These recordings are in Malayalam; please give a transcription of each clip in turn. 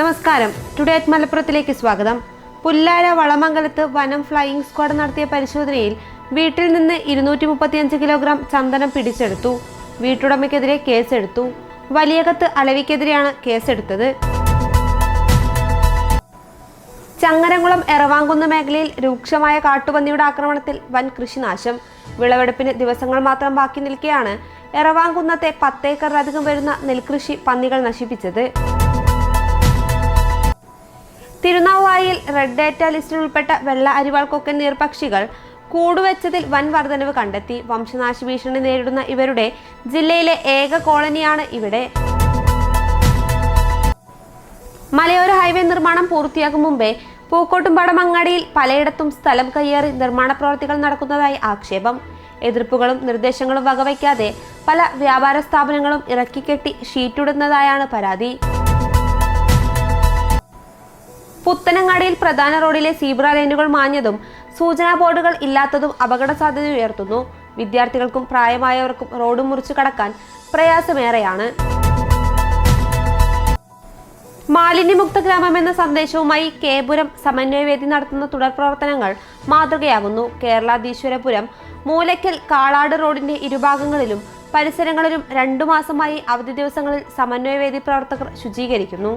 നമസ്കാരം. ടുഡേ അറ്റ് മലപ്പുറത്തിലേക്ക് സ്വാഗതം. പുല്ലാര വളമംഗലത്ത് വനം ഫ്ലൈയിംഗ് സ്ക്വാഡ് നടത്തിയ പരിശോധനയിൽ വീട്ടിൽ നിന്ന് 235 കിലോഗ്രാം ചന്ദനം പിടിച്ചെടുത്തു. വീട്ടുടമയ്ക്കെതിരെ കേസെടുത്തു. വലിയകത്ത് അലവിക്കെതിരെയാണ് കേസെടുത്തത്. ചങ്ങരംകുളം എറവാങ്കുന്ന് മേഖലയിൽ രൂക്ഷമായ കാട്ടുപന്നിയുടെ ആക്രമണത്തിൽ വൻ കൃഷിനാശം. വിളവെടുപ്പിന് ദിവസങ്ങൾ മാത്രം ബാക്കി നിൽക്കെയാണ് എറവാങ്കുന്നത്തെ 10 ഏക്കറിലധികം വരുന്ന നെൽകൃഷി പന്നികൾ നശിപ്പിച്ചത്. തിരുനാവായിൽ റെഡ് ഡേറ്റ ലിസ്റ്റിൽ ഉൾപ്പെട്ട വെള്ള അരിവാൾ കൊക്കൻ നീർപക്ഷികൾ കൂടുവെച്ചതിൽ വൻ വർധനവ് കണ്ടെത്തി. വംശനാശ ഭീഷണി നേരിടുന്ന ഇവരുടെ ജില്ലയിലെ ഏക കോളനിയാണ് ഇവിടെ. മലയോര ഹൈവേ നിർമ്മാണം പൂർത്തിയാകും മുമ്പേ പൂക്കോട്ടുംപാടം അങ്ങാടിയിൽ പലയിടത്തും സ്ഥലം കയ്യേറി നിർമ്മാണ പ്രവർത്തികൾ നടക്കുന്നതായി ആക്ഷേപം. എതിർപ്പുകളും നിർദ്ദേശങ്ങളും വകവയ്ക്കാതെ പല വ്യാപാര സ്ഥാപനങ്ങളും ഇറക്കിക്കെട്ടി ഷീറ്റിടുന്നതായാണ് പരാതി. പുത്തനങ്ങാടിയിൽ പ്രധാന റോഡിലെ സീബ്ര ലൈനുകൾ മാഞ്ഞതും സൂചനാ ബോർഡുകൾ ഇല്ലാത്തതും അപകട സാധ്യത ഉയർത്തുന്നു. വിദ്യാർത്ഥികൾക്കും പ്രായമായവർക്കും റോഡ് മുറിച്ചു കടക്കാൻ പ്രയാസമേറെയാണ്. മാലിന്യമുക്ത ഗ്രാമം എന്ന സന്ദേശവുമായി കേപുരം സമന്വയവേദി നടത്തുന്ന തുടർ പ്രവർത്തനങ്ങൾ മാതൃകയാകുന്നു. കേരളാധീശ്വരപുരം മൂലയ്ക്കൽ കാളാട് റോഡിന്റെ ഇരുഭാഗങ്ങളിലും പരിസരങ്ങളിലും 2 മാസമായി അവധി ദിവസങ്ങളിൽ സമന്വയവേദി പ്രവർത്തകർ ശുചീകരിക്കുന്നു.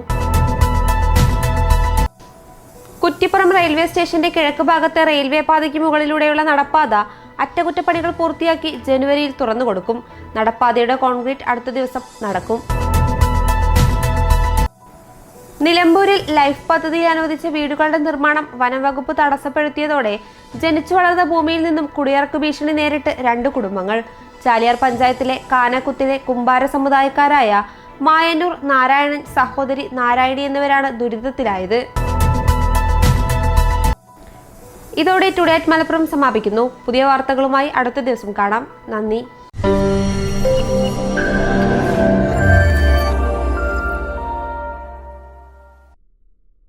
കുറ്റിപ്പുറം റെയിൽവേ സ്റ്റേഷന്റെ കിഴക്ക് ഭാഗത്തെ റെയിൽവേ പാതയ്ക്ക് മുകളിലൂടെയുള്ള നടപ്പാത അറ്റകുറ്റപ്പണികൾ പൂർത്തിയാക്കി ജനുവരിയിൽ തുറന്നുകൊടുക്കും. നടപ്പാതയുടെ കോൺക്രീറ്റ് അടുത്ത ദിവസം നടക്കും. നിലമ്പൂരിൽ ലൈഫ് പദ്ധതിയിൽ അനുവദിച്ച വീടുകളുടെ നിർമ്മാണം വനംവകുപ്പ് തടസ്സപ്പെടുത്തിയതോടെ ജനിച്ചു വളർന്ന ഭൂമിയിൽ നിന്നും കുടിയിറക്ക് ഭീഷണി നേരിട്ട് 2 കുടുംബങ്ങൾ. ചാലിയാർ പഞ്ചായത്തിലെ കാനക്കുത്തിലെ കുമ്പാര സമുദായക്കാരായ മായന്നൂർ നാരായണൻ, സഹോദരി നാരായണി എന്നിവരാണ് ദുരിതത്തിലായത്. ഇതോടെ ടുഡേ അറ്റ് മലപ്പുറം സമാപിക്കുന്നു. പുതിയ വാർത്തകളുമായി അടുത്ത ദിവസം കാണാം. നന്ദി.